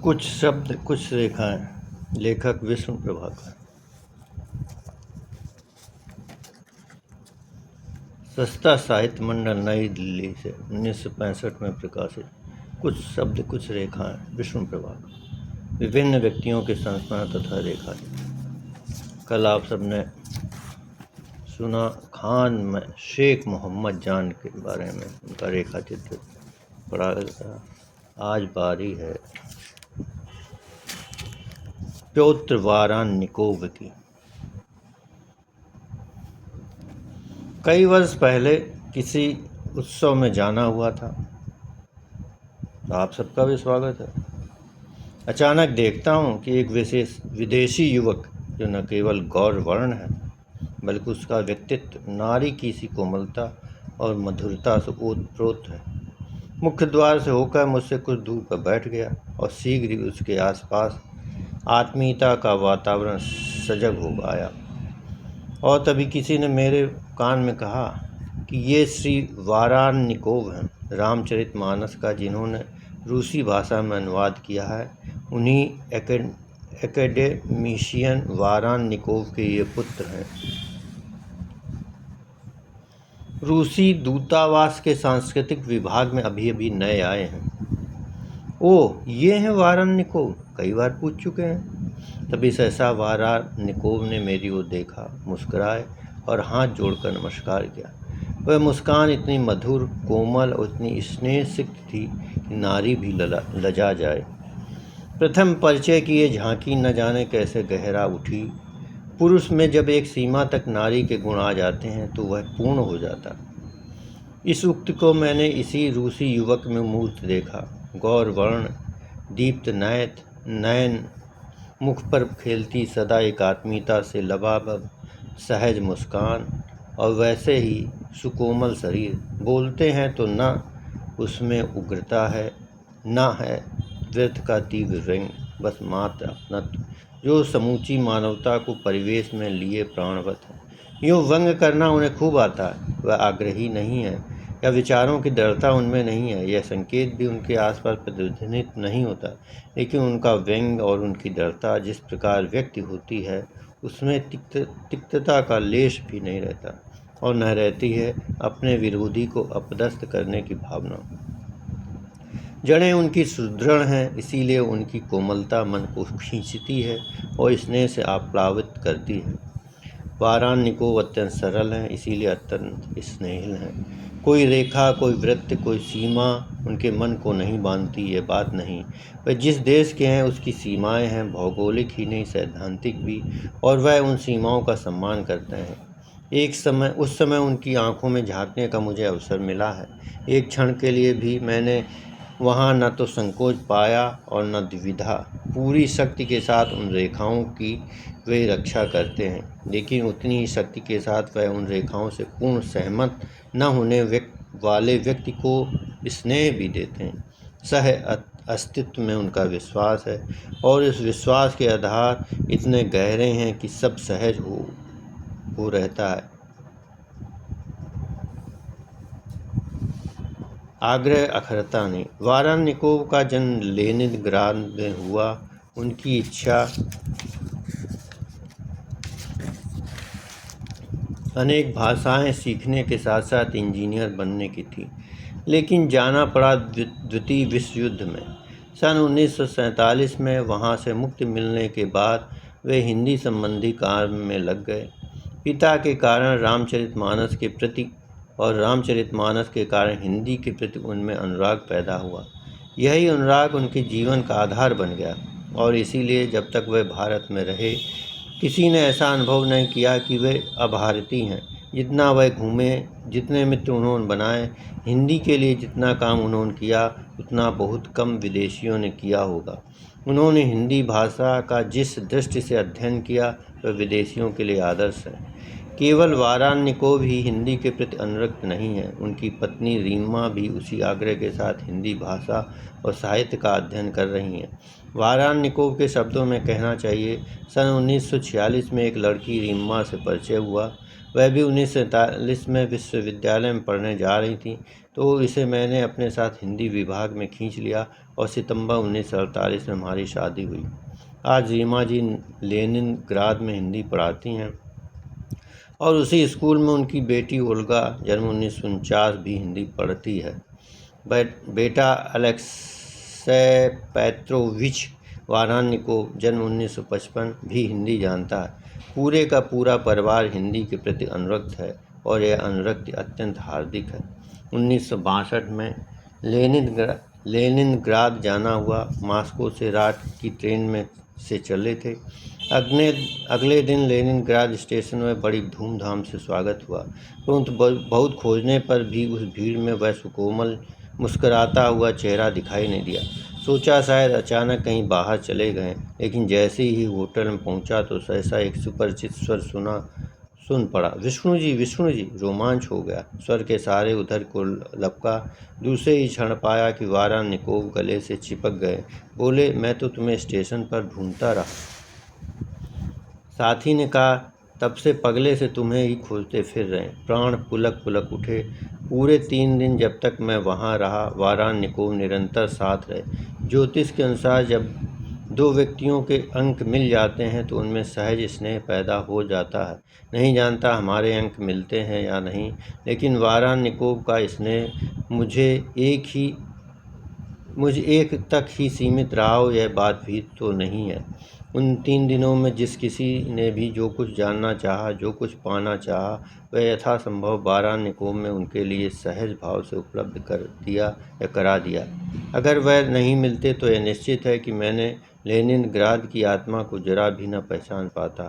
कुछ शब्द कुछ रेखाएं। लेखक विष्णु प्रभाकर। सस्ता साहित्य मंडल, नई दिल्ली से 1965 में प्रकाशित। कुछ शब्द कुछ रेखाएं। विष्णु प्रभाकर। विभिन्न व्यक्तियों के संस्मरण तथा रेखा। कल आप सबने सुना खान में शेख मोहम्मद जान के बारे में, उनका रेखा चित्र पढ़ा गया। आज बारी है प्योत्र वारान्निकोव की। कई वर्ष पहले किसी उत्सव में जाना हुआ था। तो आप सबका भी स्वागत है। अचानक देखता हूँ कि एक विदेशी युवक, जो न केवल गौर वर्ण है बल्कि उसका व्यक्तित्व नारी की सी कोमलता और मधुरता से ओतप्रोत है, मुख्य द्वार से होकर मुझसे कुछ दूर पर बैठ गया और शीघ्र ही उसके आसपास आत्मीयता का वातावरण सजग हो आया। और तभी किसी ने मेरे कान में कहा कि ये श्री वारान्निकोव हैं, रामचरितमानस का जिन्होंने रूसी भाषा में अनुवाद किया है। उन्हीं एकेडेमिशियन वारान्निकोव के ये पुत्र हैं। रूसी दूतावास के सांस्कृतिक विभाग में अभी अभी नए आए हैं। ओह, ये हैं वारान्निकोव, कई बार पूछ चुके हैं। तभी सहसा वारान्निकोव ने मेरी ओर देखा, मुस्कुराए और हाथ जोड़कर नमस्कार किया। वह मुस्कान इतनी मधुर, कोमल और इतनी स्नेहसिक्त थी कि नारी भी लजा जाए। प्रथम परिचय की ये झांकी न जाने कैसे गहरा उठी। पुरुष में जब एक सीमा तक नारी के गुण आ जाते हैं तो वह पूर्ण हो जाता। इस उक्ति को मैंने इसी रूसी युवक में मूर्त देखा। गौर वर्ण, दीप्त नयन, मुख पर खेलती सदा एक आत्मीयता से लबालब सहज मुस्कान और वैसे ही सुकोमल शरीर। बोलते हैं तो न उसमें उग्रता है, न है व्यर्थ का तीव्र व्यंग, बस मात्र अपनत्व, जो समूची मानवता को परिवेश में लिए प्राणवत है। यूँ व्यंग करना उन्हें खूब आता है। वह आग्रही नहीं है या विचारों की दृढ़ता उनमें नहीं है। यह संकेत भी उनके आसपास प्रतिध्वनित नहीं होता, लेकिन उनका व्यंग और उनकी दृढ़ता जिस प्रकार व्यक्ति होती है, उसमें तिक्तता का लेश भी नहीं रहता और न रहती है अपने विरोधी को अपदस्थ करने की भावना। जड़ें उनकी सुदृढ़ हैं, इसीलिए उनकी कोमलता मन को खींचती है और स्नेह से आप्लावित करती है। वारान्निकोव अत्यंत सरल हैं, इसीलिए अत्यंत स्नेहिल हैं। कोई रेखा, कोई वृत्त, कोई सीमा उनके मन को नहीं बांधती, ये बात नहीं। वह जिस देश के हैं उसकी सीमाएं हैं, भौगोलिक ही नहीं सैद्धांतिक भी, और वह उन सीमाओं का सम्मान करते हैं। उस समय उनकी आंखों में झांकने का मुझे अवसर मिला है। एक क्षण के लिए भी मैंने वहाँ न तो संकोच पाया और न द्विधा। पूरी शक्ति के साथ उन रेखाओं की वे रक्षा करते हैं, लेकिन उतनी ही शक्ति के साथ वह उन रेखाओं से पूर्ण सहमत न होने वाले व्यक्ति को स्नेह भी देते हैं। सह अस्तित्व में उनका विश्वास है और इस विश्वास के आधार इतने गहरे हैं कि सब सहज हो रहता है। आग्रह अखरता नहीं। वारान्निकोव का जन्म लेनिनग्राद में हुआ। उनकी इच्छा अनेक भाषाएं सीखने के साथ साथ इंजीनियर बनने की थी, लेकिन जाना पड़ा द्वितीय विश्व युद्ध में। सन 1947 में वहां से मुक्ति मिलने के बाद वे हिंदी संबंधी काम में लग गए। पिता के कारण रामचरितमानस के प्रति और रामचरितमानस के कारण हिंदी के प्रति उनमें अनुराग पैदा हुआ। यही अनुराग उनके जीवन का आधार बन गया और इसीलिए जब तक वे भारत में रहे, किसी ने ऐसा अनुभव नहीं किया कि वे अभारतीय हैं। जितना वह घूमे, जितने मित्र उन्होंने बनाए, हिंदी के लिए जितना काम उन्होंने किया, उतना बहुत कम विदेशियों ने किया होगा। उन्होंने हिंदी भाषा का जिस दृष्टि से अध्ययन किया, वह विदेशियों के लिए आदर्श है। केवल वारान्निकोव ही हिंदी के प्रति अनुरक्त नहीं है, उनकी पत्नी रीमा भी उसी आग्रह के साथ हिंदी भाषा और साहित्य का अध्ययन कर रही हैं। वारान्निकोव के शब्दों में कहना चाहिए, सन 1946 में एक लड़की रीमा से परिचय हुआ। वह भी 1947 में विश्वविद्यालय में पढ़ने जा रही थी, तो इसे मैंने अपने साथ हिंदी विभाग में खींच लिया और सितंबर 1948 में हमारी शादी हुई। आज रीमा जी लेनिनग्राद में हिंदी पढ़ाती हैं और उसी स्कूल में उनकी बेटी ओल्गा जन्म 1949 भी हिंदी पढ़ती है। बेटा अलेक्सेय पेट्रोविच वारान्निकोव जन्म 1955 भी हिंदी जानता है। पूरे का पूरा परिवार हिंदी के प्रति अनुरक्त है और यह अनुरक्ति अत्यंत हार्दिक है। 1962 में लेनिनग्राद जाना हुआ। मॉस्को से रात की ट्रेन में से चले थे। अगले दिन लेनिनग्राद स्टेशन में बड़ी धूमधाम से स्वागत हुआ, परंतु बहुत खोजने पर भी उस भीड़ में वह सुकोमल मुस्कुराता हुआ चेहरा दिखाई नहीं दिया। सोचा शायद अचानक कहीं बाहर चले गए, लेकिन जैसे ही होटल में पहुंचा तो सहसा एक सुपरिचित स्वर सुन पड़ा, विष्णु जी, विष्णु जी। रोमांच हो गया। स्वर के सहारे उधर को लपका। दूसरे ही क्षण पाया कि वारान्निकोव गले से चिपक गए। बोले, मैं तो तुम्हें स्टेशन पर ढूंढता रहा। साथी ने कहा, तब से पगले से तुम्हें ही खोजते फिर रहे। प्राण पुलक पुलक उठे। पूरे 3 दिन जब तक मैं वहाँ रहा, वारान्निकोव निरंतर साथ रहे। ज्योतिष के अनुसार जब 2 व्यक्तियों के अंक मिल जाते हैं तो उनमें सहज स्नेह पैदा हो जाता है। नहीं जानता हमारे अंक मिलते हैं या नहीं, लेकिन वारान्निकोव का स्नेह मुझे एक तक ही सीमित रहा हो, यह बात भी तो नहीं है। उन 3 दिनों में जिस किसी ने भी जो कुछ जानना चाहा, जो कुछ पाना चाहा, वह यथासंभव वारान्निकोव में उनके लिए सहज भाव से उपलब्ध कर दिया या करा दिया। अगर वह नहीं मिलते तो यह निश्चित है कि मैंने लेनिनग्राद की आत्मा को जरा भी न पहचान पाता।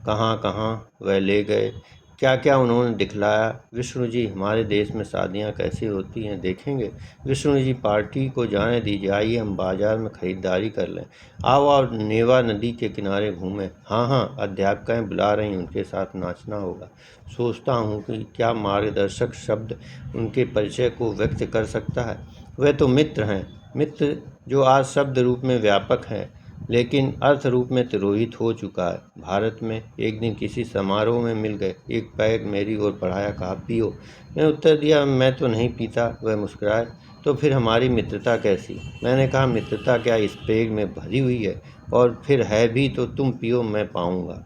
कहाँ कहाँ वह ले गए, क्या क्या उन्होंने दिखलाया। विष्णु जी, हमारे देश में शादियाँ कैसी होती हैं, देखेंगे? विष्णु जी, पार्टी को जाने दीजिए, आइए हम बाजार में खरीदारी कर लें। आओ नेवा नदी के किनारे घूमें। हाँ हाँ, अध्यापिकाएँ बुला रही, उनके साथ नाचना होगा। सोचता हूँ कि क्या मार्गदर्शक शब्द उनके परिचय को व्यक्त कर सकता है। वे तो मित्र हैं, मित्र जो आज शब्द रूप में व्यापक हैं, लेकिन अर्थ रूप में तिरोहित हो चुका है। भारत में एक दिन किसी समारोह में मिल गए। एक पैग मेरी ओर बढ़ाया, कहा, पियो। मैंने उत्तर दिया, मैं तो नहीं पीता। वह मुस्कुराए, तो फिर हमारी मित्रता कैसी? मैंने कहा, मित्रता क्या इस पैग में भरी हुई है, और फिर है भी तो तुम पियो, मैं पाऊंगा।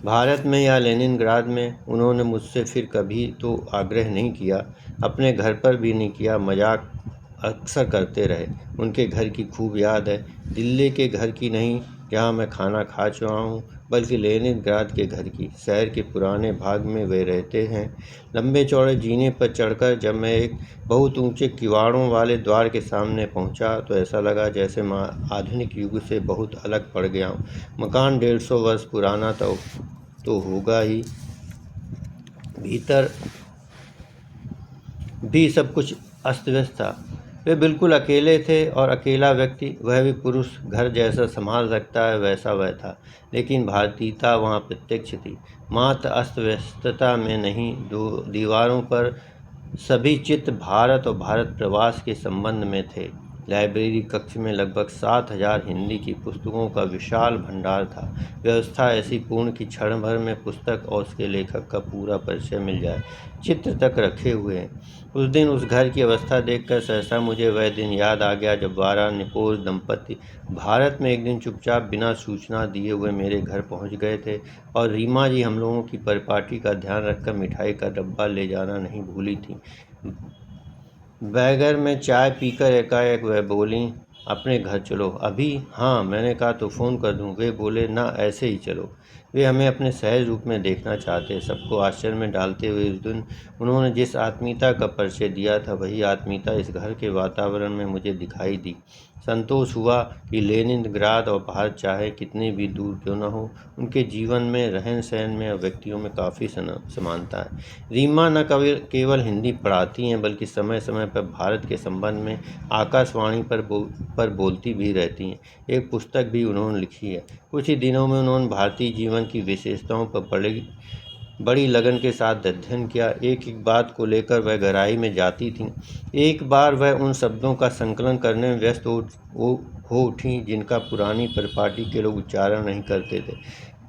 भारत में या लेनिनग्राद में उन्होंने मुझसे फिर कभी तो आग्रह नहीं किया, अपने घर पर भी नहीं किया। मजाक अक्सर करते रहे। उनके घर की खूब याद है, दिल्ली के घर की नहीं जहाँ मैं खाना खा चुका हूँ, बल्कि लेनिनग्राद के घर की। शहर के पुराने भाग में वे रहते हैं। लंबे चौड़े जीने पर चढ़कर जब मैं एक बहुत ऊंचे किवाड़ों वाले द्वार के सामने पहुंचा तो ऐसा लगा जैसे मैं आधुनिक युग से बहुत अलग पड़ गया हूँ। मकान 150 वर्ष पुराना तो होगा ही, भीतर भी सब कुछ अस्त व्यस्त था। वे बिल्कुल अकेले थे, और अकेला व्यक्ति, वह भी पुरुष, घर जैसा संभाल सकता है वैसा वह था। लेकिन भारतीयता वहाँ प्रत्यक्ष थी, मात्र अस्त व्यस्तता में नहीं। दीवारों पर सभी चित्र भारत और भारत प्रवास के संबंध में थे। लाइब्रेरी कक्ष में लगभग 7000 हिंदी की पुस्तकों का विशाल भंडार था। व्यवस्था ऐसी पूर्ण कि क्षण भर में पुस्तक और उसके लेखक का पूरा परिचय मिल जाए। चित्र तक रखे हुए हैं। उस दिन उस घर की अवस्था देखकर सहसा मुझे वह दिन याद आ गया जब वारान्निकोव दंपति भारत में एक दिन चुपचाप बिना सूचना दिए हुए मेरे घर पहुंच गए थे, और रीमा जी हम लोगों की परिपाटी का ध्यान रखकर मिठाई का डब्बा ले जाना नहीं भूली थी। बैगर में चाय पीकर एकाएक वह बोली, अपने घर चलो अभी? हाँ, मैंने कहा, तो फ़ोन कर दूँ? वे बोले, ना, ऐसे ही चलो। वे हमें अपने सहज रूप में देखना चाहते। सबको आश्चर्य में डालते हुए उस दिन उन्होंने जिस आत्मीयता का परिचय दिया था, वही आत्मीयता इस घर के वातावरण में मुझे दिखाई दी। संतोष हुआ कि लेनिनग्राद और भारत चाहे कितने भी दूर क्यों न हो, उनके जीवन में, रहन सहन में और व्यक्तियों में काफ़ी समानता है। रीमा न केवल हिंदी पढ़ाती हैं, बल्कि समय समय पर भारत के संबंध में आकाशवाणी पर बोलती भी रहती हैं। एक पुस्तक भी उन्होंने लिखी है। कुछ ही दिनों में उन्होंने भारतीय जीवन की विशेषताओं पर बड़ी लगन के साथ अध्ययन किया। एक एक बात को लेकर वह गहराई में जाती थीं। एक बार वह उन शब्दों का संकलन करने में व्यस्त हो उठी जिनका पुरानी परिपाटी के लोग उच्चारण नहीं करते थे।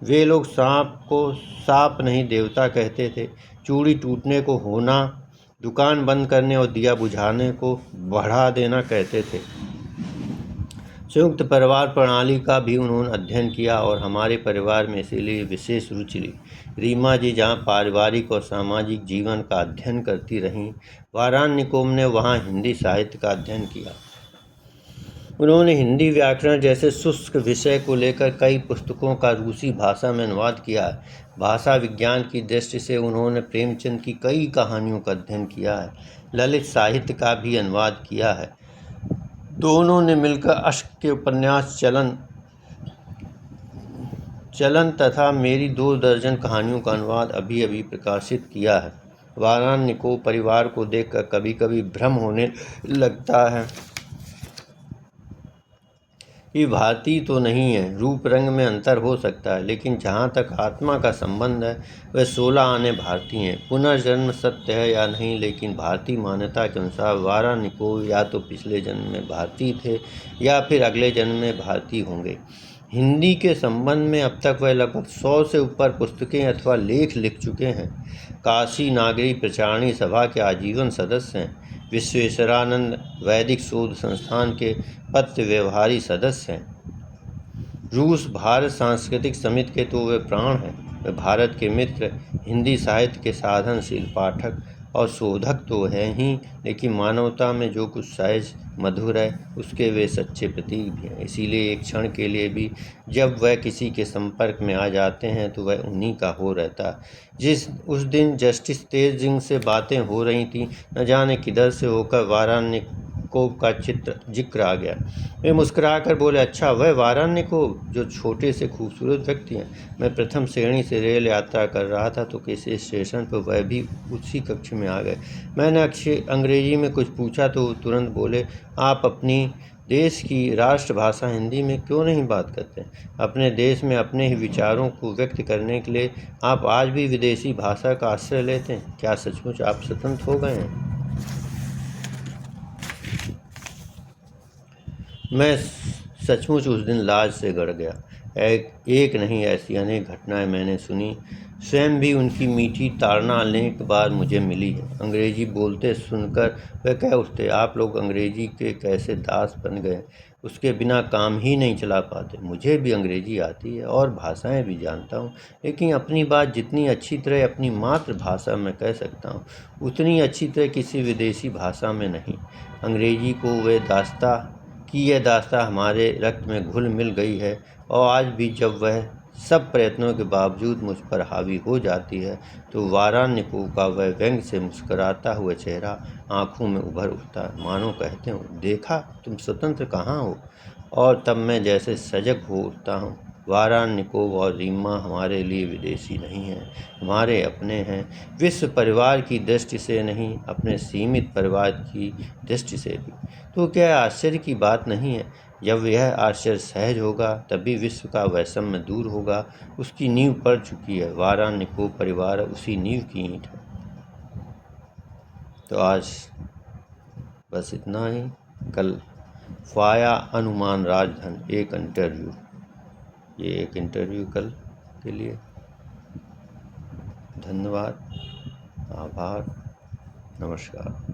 वे लोग सांप को साप नहीं देवता कहते थे, चूड़ी टूटने को होना, दुकान बंद करने और दिया बुझाने को बढ़ा देना कहते थे। संयुक्त परिवार प्रणाली का भी उन्होंने अध्ययन किया और हमारे परिवार में इसीलिए विशेष रुचि ली। रीमा जी जहाँ पारिवारिक और सामाजिक जीवन का अध्ययन करती रहीं, वारान्निकोव ने वहाँ हिंदी साहित्य का अध्ययन किया। उन्होंने हिंदी व्याकरण जैसे शुष्क विषय को लेकर कई पुस्तकों का रूसी भाषा में अनुवाद किया है। भाषा विज्ञान की दृष्टि से उन्होंने प्रेमचंद की कई कहानियों का अध्ययन किया है। ललित साहित्य का भी अनुवाद किया है। दोनों ने मिलकर अश्क के उपन्यास चलन तथा मेरी 2 दर्जन कहानियों का अनुवाद अभी अभी प्रकाशित किया है। वारान्निकोव परिवार को देखकर कभी कभी भ्रम होने लगता है ये भारतीय तो नहीं है। रूप रंग में अंतर हो सकता है, लेकिन जहाँ तक आत्मा का संबंध है वह 16 आने भारतीय हैं। पुनर्जन्म सत्य है या नहीं, लेकिन भारतीय मान्यता के अनुसार वारान्निकोव या तो पिछले जन्म में भारतीय थे या फिर अगले जन्म में भारतीय होंगे। हिंदी के संबंध में अब तक वह लगभग 100 से ऊपर पुस्तकें अथवा लेख लिख चुके हैं। काशी नागरी प्रचारणी सभा के आजीवन सदस्य हैं। विश्वेश्वरानंद वैदिक शोध संस्थान के पत्र व्यवहारी सदस्य हैं। रूस भारत सांस्कृतिक समिति के तो वे प्राण हैं। वे भारत के मित्र, हिंदी साहित्य के साधनशील पाठक और शोधक तो हैं ही, लेकिन मानवता में जो कुछ सहज मधुर है उसके वे सच्चे प्रतीक भी हैं। इसीलिए एक क्षण के लिए भी जब वह किसी के संपर्क में आ जाते हैं तो वह उन्हीं का हो रहता। उस दिन जस्टिस तेज सिंह से बातें हो रही थीं, न जाने किधर से होकर वारान्निकोव का जिक्र आ गया। वे मुस्कुराकर बोले, अच्छा वह वारान्निकोव जो छोटे से खूबसूरत व्यक्ति हैं। मैं प्रथम श्रेणी से रेल यात्रा कर रहा था तो किसी स्टेशन पर वह भी उसी कक्ष में आ गए। मैंने अंग्रेजी में कुछ पूछा तो वो तुरंत बोले, आप अपनी देश की राष्ट्रभाषा हिंदी में क्यों नहीं बात करते? अपने देश में अपने ही विचारों को व्यक्त करने के लिए आप आज भी विदेशी भाषा का आश्रय लेते हैं। क्या सचमुच आप स्वतंत्र हो गए हैं? मैं सचमुच उस दिन लाज से गड़ गया। एक नहीं, ऐसी अनेक घटनाएं मैंने सुनी। स्वयं भी उनकी मीठी ताड़ना अनेक बार मुझे मिली है। अंग्रेजी बोलते सुनकर वह कह उठते, आप लोग अंग्रेजी के कैसे दास बन गए, उसके बिना काम ही नहीं चला पाते। मुझे भी अंग्रेजी आती है और भाषाएं भी जानता हूँ, लेकिन अपनी बात जितनी अच्छी तरह अपनी मातृभाषा में कह सकता हूँ उतनी अच्छी तरह किसी विदेशी भाषा में नहीं। अंग्रेजी को यह दास्तां हमारे रक्त में घुल मिल गई है और आज भी जब वह सब प्रयत्नों के बावजूद मुझ पर हावी हो जाती है तो वारान्निकोव का वह व्यंग से मुस्कुराता हुआ चेहरा आंखों में उभर उठता है, मानो कहते हो, देखा तुम स्वतंत्र कहाँ हो। और तब मैं जैसे सजग हो उठता हूँ। वारान्निकोव और रीमा हमारे लिए विदेशी नहीं हैं, हमारे अपने हैं। विश्व परिवार की दृष्टि से नहीं, अपने सीमित परिवार की दृष्टि से भी। तो क्या आश्चर्य की बात नहीं है? जब यह आश्चर्य सहज होगा तभी विश्व का वैषम्य दूर होगा। उसकी नींव पड़ चुकी है। वारान्निकोव परिवार उसी नींव की ईंट है। तो आज बस इतना ही। कल फाया अनुमान राजधन एक इंटरव्यू, ये एक इंटरव्यू कल के लिए। धन्यवाद, आभार, नमस्कार।